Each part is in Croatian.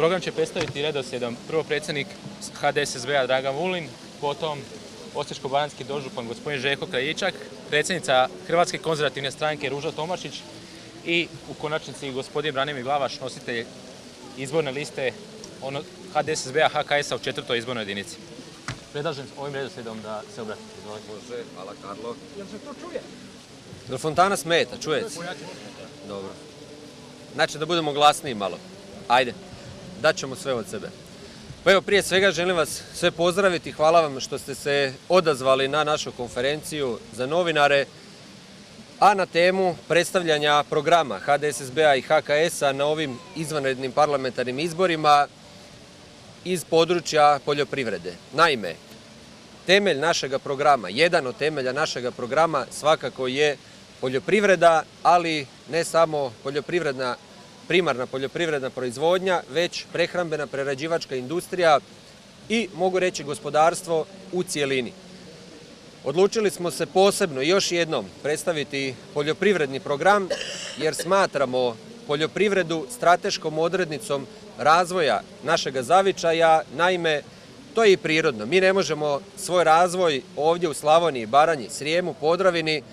Program će predstaviti redoslijedom prvo predsjednik HDSSB-a Dragan Vulin, potom Osječko-baranjski dožupan gospodin Željko Kraljičak, predsjednica Hrvatske konzervativne stranke Ruža Tomašić i u konačnici gospodin Branimir Glavaš, nositelj izborne liste HDSSB-a HKS-a u 4. izbornoj jedinici. Predlažem ovim redoslijedom da se obratite. Može, hvala Karlo. Jel se to čuje? Jel fontana smeta, čuje se? Dobro. Znači da budemo glasniji malo. Ajde, daćemo sve od sebe. Pa evo, prije svega želim vas sve pozdraviti. Hvala vam što ste se odazvali na našu konferenciju za novinare, a na temu predstavljanja programa HDSSB-a i HKS-a na ovim izvanrednim parlamentarnim izborima iz područja poljoprivrede. Naime, temelj našega programa, jedan od temelja našega programa svakako je poljoprivreda, ali ne samo poljoprivredna, primarna poljoprivredna proizvodnja, već prehrambena prerađivačka industrija i, mogu reći, gospodarstvo u cijelini. Odlučili smo se posebno još jednom predstaviti poljoprivredni program jer smatramo poljoprivredu strateškom odrednicom razvoja našega zavičaja. Naime, to je i prirodno. Mi ne možemo svoj razvoj ovdje u Slavoniji, Baranji, Srijemu, Podravini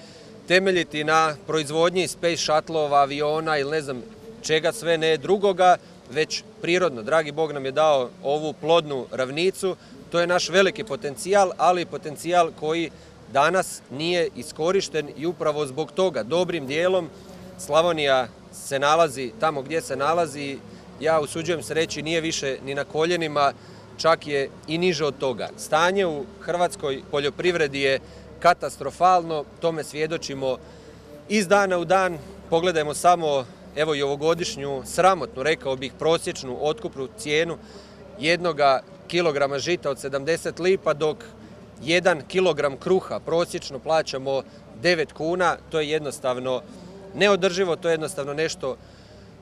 temeljiti na proizvodnji space shuttlova, aviona ili ne znam čega sve ne drugoga, već prirodno. Dragi Bog nam je dao ovu plodnu ravnicu. To je naš veliki potencijal, ali i potencijal koji danas nije iskorišten i upravo zbog toga dobrim dijelom Slavonija se nalazi tamo gdje se nalazi. Ja usuđujem se reći nije više ni na koljenima, čak je i niže od toga. Stanje u hrvatskoj poljoprivredi je katastrofalno, tome svjedočimo iz dana u dan. Pogledajmo samo evo i ovogodišnju sramotnu, rekao bih, prosječnu otkupnu cijenu jednoga kilograma žita od 70 lipa, dok 1 kilogram kruha prosječno plaćamo 9 kuna. To je jednostavno neodrživo, to je jednostavno nešto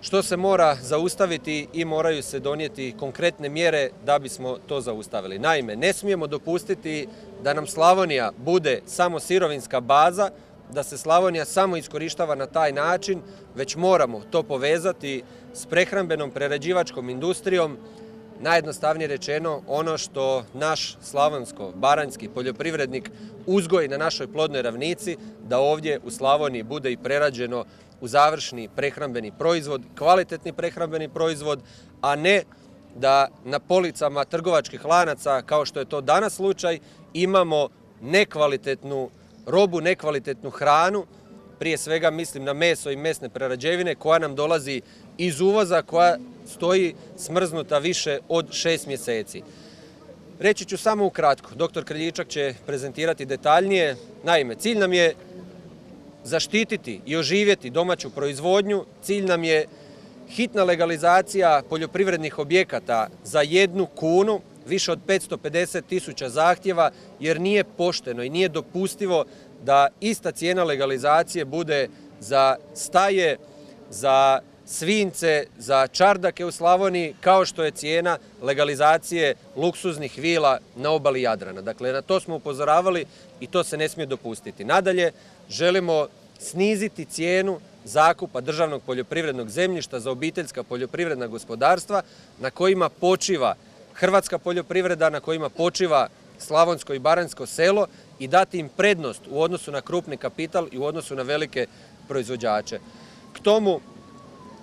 što se mora zaustaviti i moraju se donijeti konkretne mjere da bismo to zaustavili. Naime, ne smijemo dopustiti da nam Slavonija bude samo sirovinska baza, da se Slavonija samo iskorištava na taj način, već moramo to povezati s prehrambenom prerađivačkom industrijom. Najjednostavnije rečeno, ono što naš slavonsko-baranjski poljoprivrednik uzgoji na našoj plodnoj ravnici, da ovdje u Slavoniji bude i prerađeno u završni prehrambeni proizvod, kvalitetni prehrambeni proizvod, a ne da na policama trgovačkih lanaca, kao što je to danas slučaj, imamo nekvalitetnu robu, nekvalitetnu hranu. Prije svega mislim na meso i mesne prerađevine koja nam dolazi iz uvoza, koja stoji smrznuta više od 6 mjeseci. Reći ću samo ukratko, dr. Kraljičak će prezentirati detaljnije. Naime, cilj nam je zaštititi i oživjeti domaću proizvodnju, cilj nam je hitna legalizacija poljoprivrednih objekata za 1 kunu, više od 550.000 zahtjeva, jer nije pošteno i nije dopustivo da ista cijena legalizacije bude za staje, za svinjce, za čardake u Slavoniji, kao što je cijena legalizacije luksuznih vila na obali Jadrana. Dakle, na to smo upozoravali i to se ne smije dopustiti. Nadalje, želimo sniziti cijenu zakupa državnog poljoprivrednog zemljišta za obiteljska poljoprivredna gospodarstva na kojima počiva hrvatska poljoprivreda, na kojima počiva slavonsko i baranjsko selo i dati im prednost u odnosu na krupni kapital i u odnosu na velike proizvođače. K tomu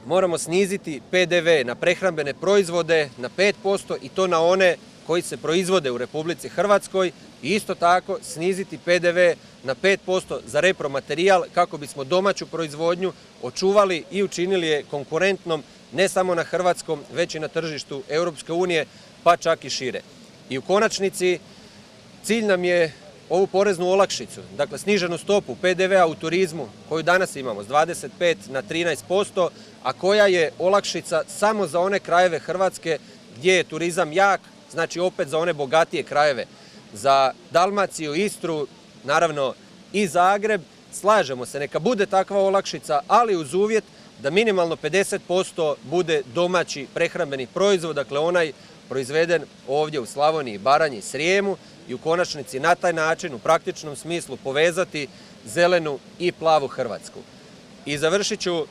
moramo sniziti PDV na prehrambene proizvode na 5% i to na one koji se proizvode u Republici Hrvatskoj i isto tako sniziti PDV na 5% za repromaterijal kako bismo domaću proizvodnju očuvali i učinili je konkurentnom ne samo na hrvatskom, već i na tržištu Europske unije, pa čak i šire. I u konačnici cilj nam je ovu poreznu olakšicu, dakle sniženu stopu PDV-a u turizmu koju danas imamo s 25 na 13%, a koja je olakšica samo za one krajeve Hrvatske gdje je turizam jak, znači opet za one bogatije krajeve, za Dalmaciju, Istru, naravno i Zagreb. Slažemo se, neka bude takva olakšica, ali uz uvjet da minimalno 50% bude domaći prehrambeni proizvod, dakle onaj proizveden ovdje u Slavoniji, Baranji, Srijemu i u konačnici na taj način u praktičnom smislu povezati zelenu i plavu Hrvatsku. I završit ću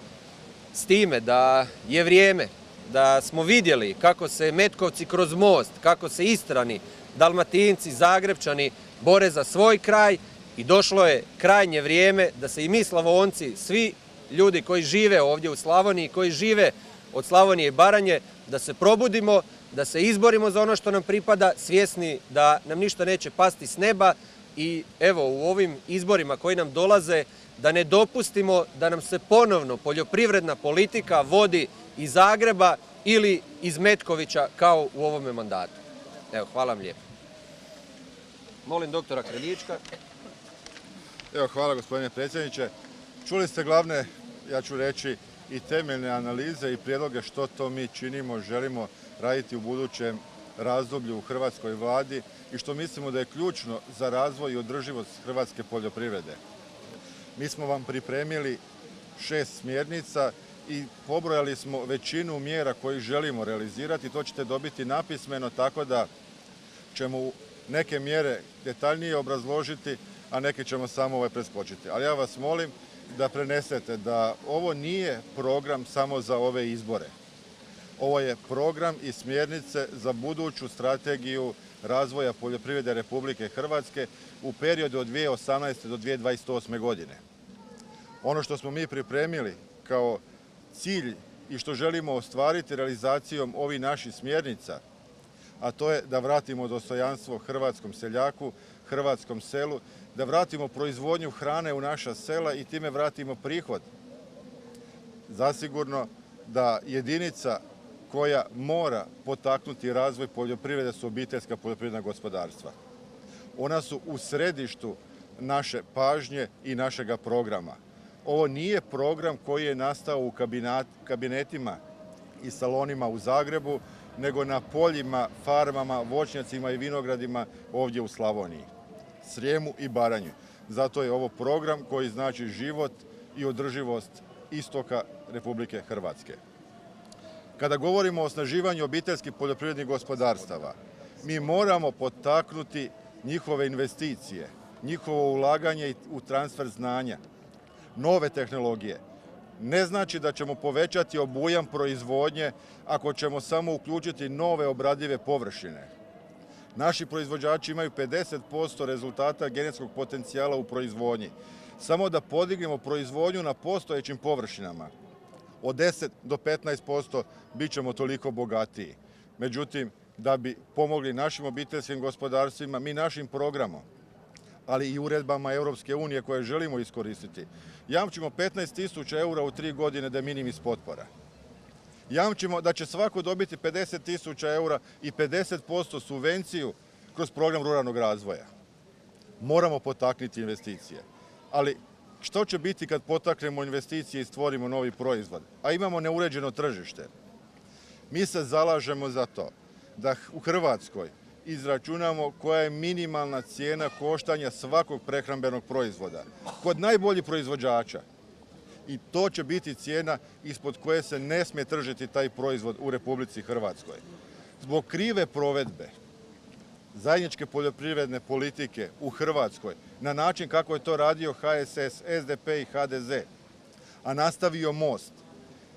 s time da je vrijeme da smo vidjeli kako se Metkovci kroz most, kako se Istrani, Dalmatinci, Zagrebčani bore za svoj kraj i došlo je krajnje vrijeme da se i mi Slavonci, svi ljudi koji žive ovdje u Slavoniji, koji žive od Slavonije i Baranje, da se probudimo, da se izborimo za ono što nam pripada, svjesni da nam ništa neće pasti s neba i evo u ovim izborima koji nam dolaze da ne dopustimo da nam se ponovno poljoprivredna politika vodi iz Zagreba ili iz Metkovića kao u ovome mandatu. Evo, hvala vam lijepo. Molim doktora Kraljička. Evo, hvala gospodine predsjedniče. Čuli ste glavne, ja ću reći, i temeljne analize i prijedloge što to mi činimo, želimo raditi u budućem razdoblju u hrvatskoj vladi i što mislimo da je ključno za razvoj i održivost hrvatske poljoprivrede. Mi smo vam pripremili 6 smjernica i pobrojali smo većinu mjera koje želimo realizirati. To ćete dobiti napismeno, tako da ćemo neke mjere detaljnije obrazložiti, a neke ćemo samo preskočiti. Ali ja vas molim da prenesete da ovo nije program samo za ove izbore. Ovo je program i smjernice za buduću strategiju razvoja poljoprivrede Republike Hrvatske u periodu od 2018. do 2028. godine. Ono što smo mi pripremili kao cilj i što želimo ostvariti realizacijom ovih naših smjernica, a to je da vratimo dostojanstvo hrvatskom seljaku, hrvatskom selu, da vratimo proizvodnju hrane u naša sela i time vratimo prihod. Zasigurno da jedinica koja mora potaknuti razvoj poljoprivrede su obiteljska poljoprivredna gospodarstva. Ona su u središtu naše pažnje i našega programa. Ovo nije program koji je nastao u kabinetima i salonima u Zagrebu, nego na poljima, farmama, voćnjacima i vinogradima ovdje u Slavoniji, Srijemu i Baranju. Zato je ovo program koji znači život i održivost istoka Republike Hrvatske. Kada govorimo o osnaživanju obiteljskih poljoprivrednih gospodarstava, mi moramo potaknuti njihove investicije, njihovo ulaganje u transfer znanja, nove tehnologije. Ne znači da ćemo povećati obujam proizvodnje ako ćemo samo uključiti nove obradive površine. Naši proizvođači imaju 50% rezultata genetskog potencijala u proizvodnji. Samo da podignemo proizvodnju na postojećim površinama, od 10 do 15% bit ćemo toliko bogatiji. Međutim, da bi pomogli našim obiteljskim gospodarstvima, mi našim programom, ali i uredbama Europske unije koje želimo iskoristiti, jamčimo 15.000 eura u 3 godine de minimis potpora. Jamčimo da će svako dobiti 50.000 eura i 50% subvenciju kroz program ruralnog razvoja. Moramo potaknuti investicije. Ali što će biti kad potaknemo investicije i stvorimo novi proizvod, a imamo neuređeno tržište? Mi se zalažemo za to da u Hrvatskoj izračunamo koja je minimalna cijena koštanja svakog prehrambenog proizvoda kod najboljih proizvođača. I to će biti cijena ispod koje se ne smije tržiti taj proizvod u Republici Hrvatskoj. Zbog krive provedbe zajedničke poljoprivredne politike u Hrvatskoj, na način kako je to radio HSS, SDP i HDZ, a nastavio Most,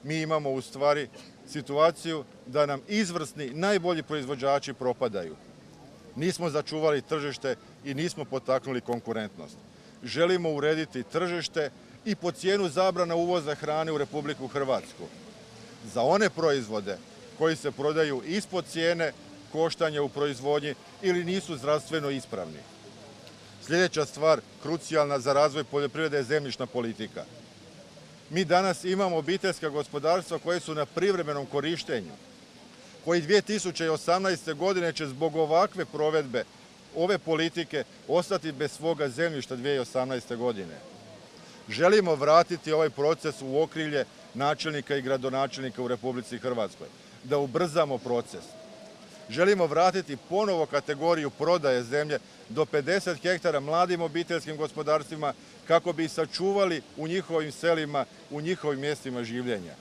mi imamo u stvari situaciju da nam izvrsni, najbolji proizvođači propadaju. Nismo začuvali tržište i nismo potaknuli konkurentnost. Želimo urediti tržište i po cijenu zabrana uvoza hrane u Republiku Hrvatsku. Za one proizvode koji se prodaju ispod cijene koštanja u proizvodnji ili nisu zdravstveno ispravni. Sljedeća stvar, krucijalna za razvoj poljoprivrede, je zemljišna politika. Mi danas imamo obiteljska gospodarstva koje su na privremenom korištenju, koji 2018. godine će zbog ovakve provedbe ove politike ostati bez svoga zemljišta 2018. godine. Želimo vratiti ovaj proces u okrilje načelnika i gradonačelnika u Republici Hrvatskoj, da ubrzamo proces. Želimo vratiti ponovo kategoriju prodaje zemlje do 50 hektara mladim obiteljskim gospodarstvima kako bi sačuvali u njihovim selima, u njihovim mjestima življenja.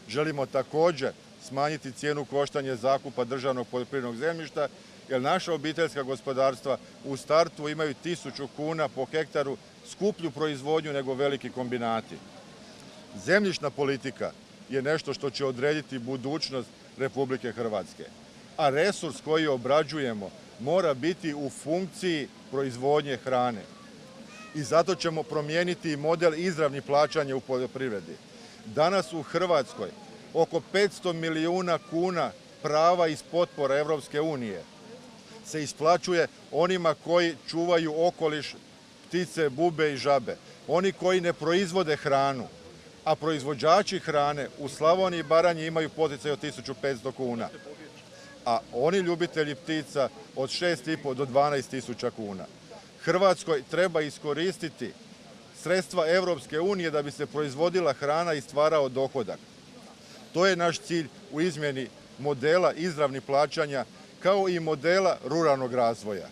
Želimo također smanjiti cijenu koštanja zakupa državnog poljoprivrednog zemljišta, jer naša obiteljska gospodarstva u startu imaju 1000 kuna po hektaru skuplju proizvodnju nego veliki kombinati. Zemljišna politika je nešto što će odrediti budućnost Republike Hrvatske. A resurs koji obrađujemo mora biti u funkciji proizvodnje hrane. I zato ćemo promijeniti model izravnih plaćanja u poljoprivredi. Danas u Hrvatskoj oko 500 milijuna kuna prava iz potpora Europske unije se isplaćuje onima koji čuvaju okoliš, ptice, bube i žabe. Oni koji ne proizvode hranu, a proizvođači hrane u Slavoniji i Baranji imaju poticaj od 1500 kuna. A oni ljubitelji ptica od 6,5 do 12.000 kuna. Hrvatskoj treba iskoristiti sredstva Europske unije da bi se proizvodila hrana i stvarao dohodak. To je naš cilj u izmjeni modela izravnih plaćanja kao i modela ruralnog razvoja.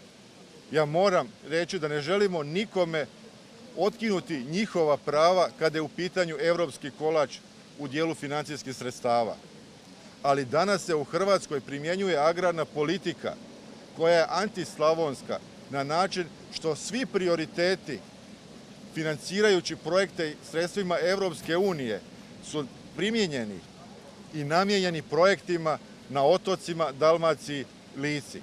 Ja moram reći da ne želimo nikome otkinuti njihova prava kada je u pitanju europski kolač u dijelu financijskih sredstava. Ali danas se u Hrvatskoj primjenjuje agrarna politika koja je antislavonska na način što svi prioriteti financirajući projekte sredstvima Europske unije su primijenjeni i namijenjeni projektima na otocima, Dalmaciji, Lici.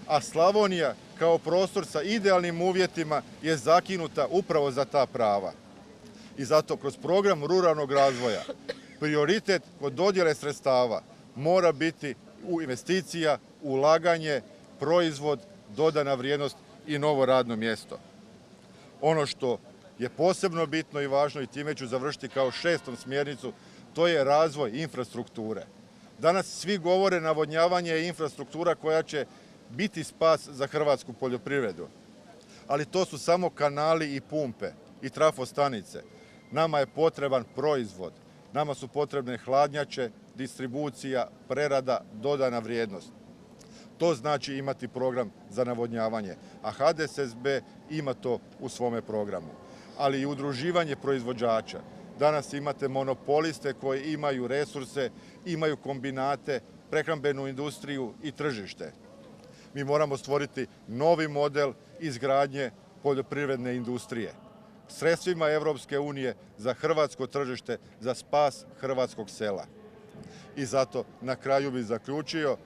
A Slavonija kao prostor sa idealnim uvjetima je zakinuta upravo za ta prava. I zato kroz program ruralnog razvoja prioritet kod dodjele sredstava mora biti u investicija, ulaganje, proizvod, dodana vrijednost i novo radno mjesto. Ono što je posebno bitno i važno, i time ću završiti kao 6. smjernicu, to je razvoj infrastrukture. Danas svi govore navodnjavanje i infrastruktura koja će biti spas za hrvatsku poljoprivredu. Ali to su samo kanali i pumpe i trafostanice. Nama je potreban proizvod, nama su potrebne hladnjače, distribucija, prerada, dodana vrijednost. To znači imati program za navodnjavanje, a HDSSB ima to u svome programu. Ali i udruživanje proizvođača. Danas imate monopoliste koji imaju resurse, imaju kombinate, prehrambenu industriju i tržište. Mi moramo stvoriti novi model izgradnje poljoprivredne industrije. Sredstvima Europske unije za hrvatsko tržište, za spas hrvatskog sela. I zato na kraju bih zaključio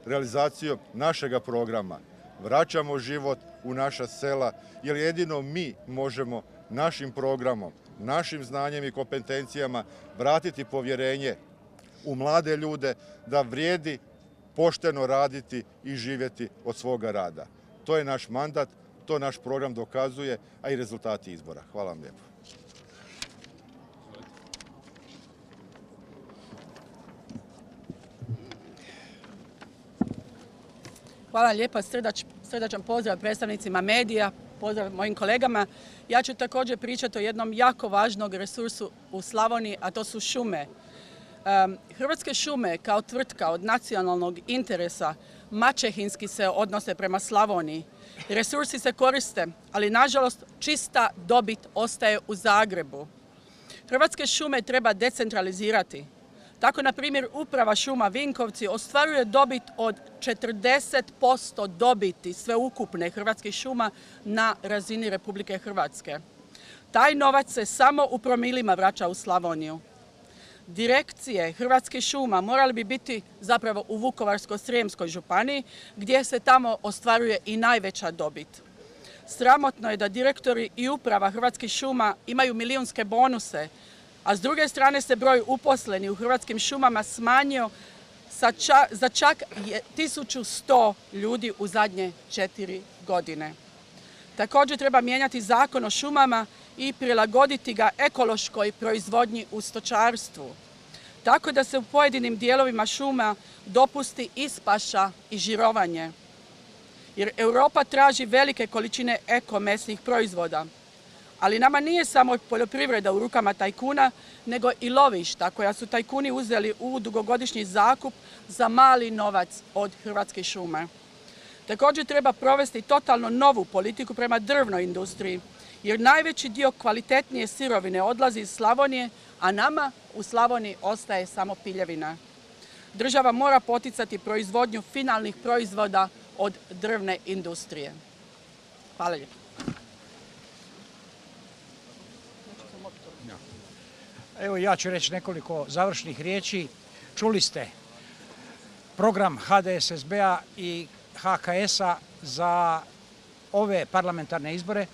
realizacijom našega programa. Vraćamo život u naša sela, jer jedino mi možemo našim programom, našim znanjem i kompetencijama vratiti povjerenje u mlade ljude da vrijedi pošteno raditi i živjeti od svoga rada. To je naš mandat, to naš program dokazuje, a i rezultati izbora. Hvala vam lijepo. Hvala lijepa, srdačan pozdrav predstavnicima medija, pozdrav mojim kolegama. Ja ću također pričati o jednom jako važnom resursu u Slavoniji, a to su šume. Hrvatske šume kao tvrtka od nacionalnog interesa maćehinski se odnose prema Slavoniji. Resursi se koriste, ali nažalost čista dobit ostaje u Zagrebu. Hrvatske šume treba decentralizirati. Tako, na primjer, uprava šuma Vinkovci ostvaruje dobit od 40% dobiti sveukupne hrvatskih šuma na razini Republike Hrvatske. Taj novac se samo u promilima vraća u Slavoniju. Direkcije Hrvatskih šuma morali bi biti zapravo u Vukovarsko-srijemskoj županiji, gdje se tamo ostvaruje i najveća dobit. Sramotno je da direktori i uprava Hrvatskih šuma imaju milijunske bonuse, a s druge strane se broj uposlenih u Hrvatskim šumama smanjio za čak 1100 ljudi u zadnje 4 godine. Također treba mijenjati Zakon o šumama i prilagoditi ga ekološkoj proizvodnji u stočarstvu, tako da se u pojedinim dijelovima šuma dopusti ispaša i žirovanje. Jer Europa traži velike količine ekomesnih proizvoda. Ali nama nije samo poljoprivreda u rukama tajkuna, nego i lovišta koja su tajkuni uzeli u dugogodišnji zakup za mali novac od Hrvatskih šuma. Također treba provesti totalno novu politiku prema drvnoj industriji, jer najveći dio kvalitetnije sirovine odlazi iz Slavonije, a nama u Slavoniji ostaje samo piljevina. Država mora poticati proizvodnju finalnih proizvoda od drvne industrije. Hvala lijepo. Evo ja ću reći nekoliko završnih riječi. Čuli ste program HDSSB-a i HKS-a za ove parlamentarne izbore.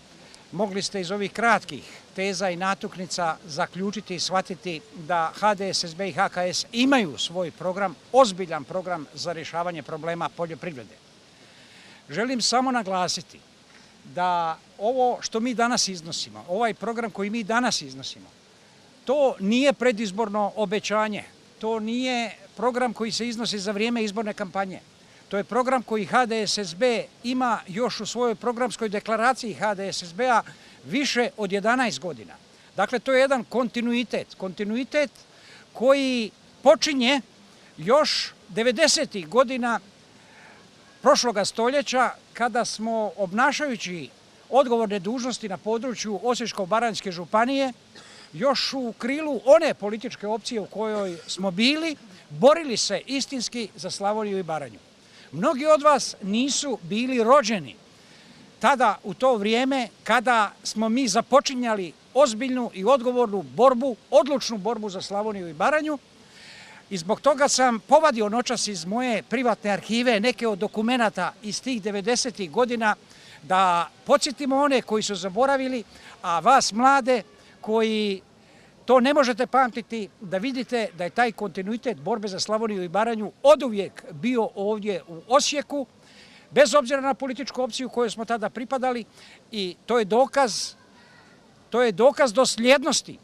Mogli ste iz ovih kratkih teza i natuknica zaključiti i shvatiti da HDSSB i HKS imaju svoj program, ozbiljan program za rješavanje problema poljoprivrede. Želim samo naglasiti da ovo što mi danas iznosimo, ovaj program koji mi danas iznosimo, to nije predizborno obećanje, to nije program koji se iznosi za vrijeme izborne kampanje. To je program koji HDSSB ima još u svojoj programskoj deklaraciji HDSSB-a više od 11 godina. Dakle, to je jedan kontinuitet koji počinje još 90. godina prošloga stoljeća kada smo obnašajući odgovorne dužnosti na području Osječko-baranjske županije još u krilu one političke opcije u kojoj smo bili, borili se istinski za Slavoniju i Baranju. Mnogi od vas nisu bili rođeni tada u to vrijeme kada smo mi započinjali ozbiljnu i odgovornu borbu, odlučnu borbu za Slavoniju i Baranju i zbog toga sam povadio noćas iz moje privatne arhive neke od dokumenata iz tih 90. godina da podsjetimo one koji su zaboravili, a vas mlade koji to ne možete pamtiti, da vidite da je taj kontinuitet borbe za Slavoniju i Baranju oduvijek bio ovdje u Osijeku, bez obzira na političku opciju kojoj smo tada pripadali, i to je dokaz dosljednosti,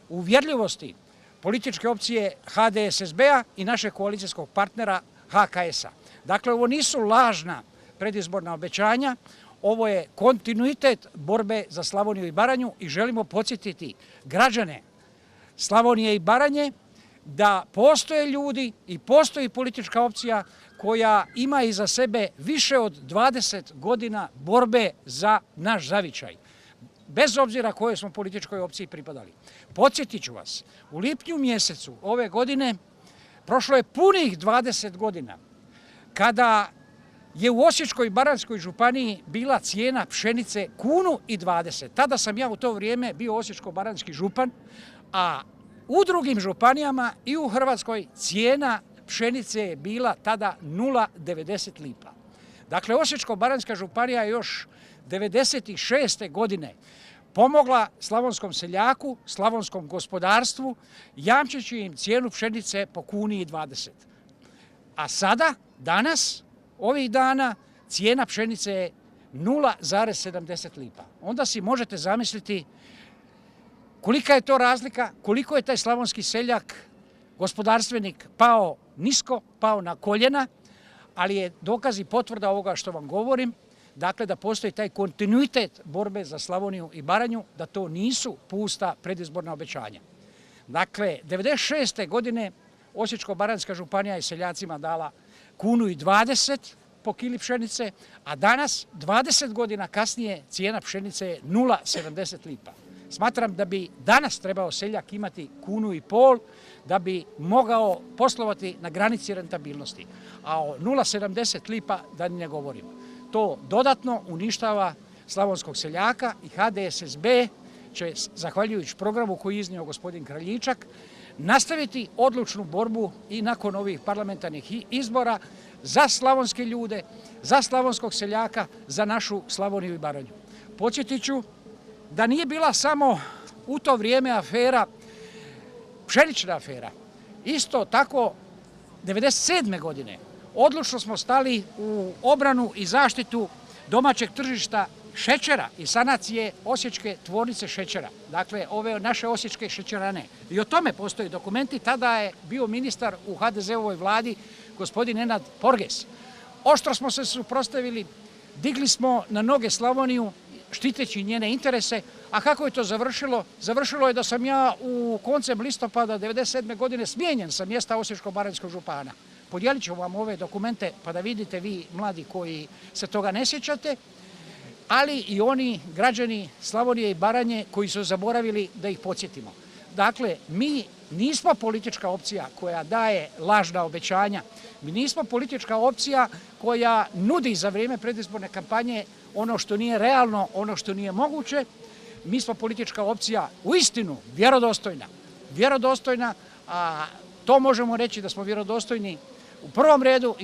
uvjerljivosti političke opcije HDSSB-a i našeg koalicijskog partnera HKS-a. Dakle, ovo nisu lažna predizborna obećanja, ovo je kontinuitet borbe za Slavoniju i Baranju i želimo podsjetiti građane Slavonije i Baranje da postoje ljudi i postoji politička opcija koja ima iza sebe više od 20 godina borbe za naš zavičaj, bez obzira kojoj smo političkoj opciji pripadali. Podsjetit ću vas, u lipnju mjesecu ove godine prošlo je punih 20 godina kada je u Osječkoj i Baranjskoj županiji bila cijena pšenice 1,20 kn. Tada sam ja u to vrijeme bio osječko-baranjski župan, a u drugim županijama i u Hrvatskoj cijena pšenice je bila tada 0,90 lipa. Dakle, Osječko-baranjska županija je još 96. godine pomogla slavonskom seljaku, slavonskom gospodarstvu, jamčeći im cijenu pšenice po 1,20 kn. A sada, danas, ovih dana, cijena pšenice je 0,70 lipa. Onda si možete zamisliti kolika je to razlika, koliko je taj slavonski seljak, gospodarstvenik pao nisko, pao na koljena, ali je dokaz i potvrda ovoga što vam govorim, dakle da postoji taj kontinuitet borbe za Slavoniju i Baranju, da to nisu pusta predizborna obećanja. Dakle, 96. godine Osječko-baranjska županija je seljacima dala 1,20 kn po kili pšenice, a danas, 20 godina kasnije, cijena pšenice je 0,70 lipa. Smatram da bi danas trebao seljak imati 1,5 kn da bi mogao poslovati na granici rentabilnosti, a o 0,70 lipa da ne govorim. To dodatno uništava slavonskog seljaka i HDSSB će, zahvaljujući programu koji je iznio gospodin Kraljičak, nastaviti odlučnu borbu i nakon ovih parlamentarnih izbora za slavonske ljude, za slavonskog seljaka, za našu Slavoniju i Baranju. Podsjetit ću da nije bila samo u to vrijeme afera, pšenična afera. Isto tako, 1997. godine odlučno smo stali u obranu i zaštitu domaćeg tržišta šećera i sanacije osječke tvornice šećera. Dakle, ove naše osječke šećerane. I o tome postoje dokumenti. Tada je bio ministar u HDZ-ovoj vladi gospodin Nenad Porges. Oštro smo se suprotstavili, digli smo na noge Slavoniju, štiteći njene interese. A kako je to završilo? Završilo je da sam ja koncem listopada 1997. godine smijenjen sa mjesta Osječko-baranjskog župana. Podijelit ću vam ove dokumente pa da vidite vi mladi koji se toga ne sjećate, ali i oni građani Slavonije i Baranje koji su zaboravili da ih podsjetimo. Dakle, mi nismo politička opcija koja daje lažna obećanja. Mi nismo politička opcija koja nudi za vrijeme predizborne kampanje ono što nije realno, ono što nije moguće. Mi smo politička opcija uistinu vjerodostojna, vjerodostojna, a to možemo reći da smo vjerodostojni u prvom redu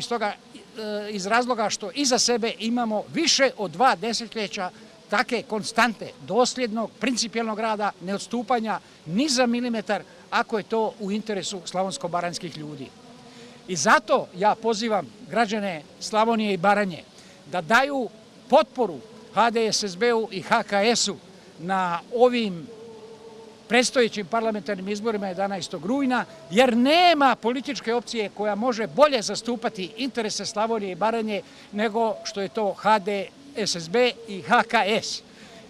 iz razloga što iza sebe imamo više od 2 desetljeća take konstante, dosljednog, principijelnog rada, neodstupanja ni za milimetar ako je to u interesu slavonsko-baranjskih ljudi. I zato ja pozivam građane Slavonije i Baranje da daju potporu HDSSB-u i HKS-u na ovim predstojećim parlamentarnim izborima 11. rujna, jer nema političke opcije koja može bolje zastupati interese Slavonije i Baranje nego što je to HDSSB i HKS.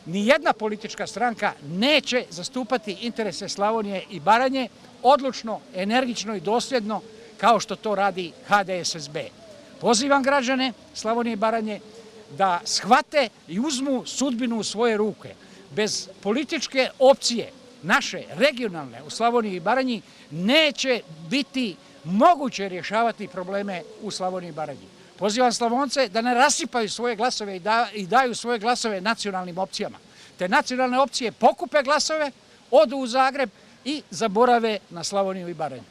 Nijedna politička stranka neće zastupati interese Slavonije i Baranje odlučno, energično i dosljedno kao što to radi HDSSB. Pozivam građane Slavonije i Baranje da shvate i uzmu sudbinu u svoje ruke. Bez političke opcije naše regionalne u Slavoniji i Baranji neće biti moguće rješavati probleme u Slavoniji i Baranji. Pozivam Slavonce da ne rasipaju svoje glasove i daju svoje glasove nacionalnim opcijama. Te nacionalne opcije pokupe glasove, odu u Zagreb i zaborave na Slavoniju i Baranju.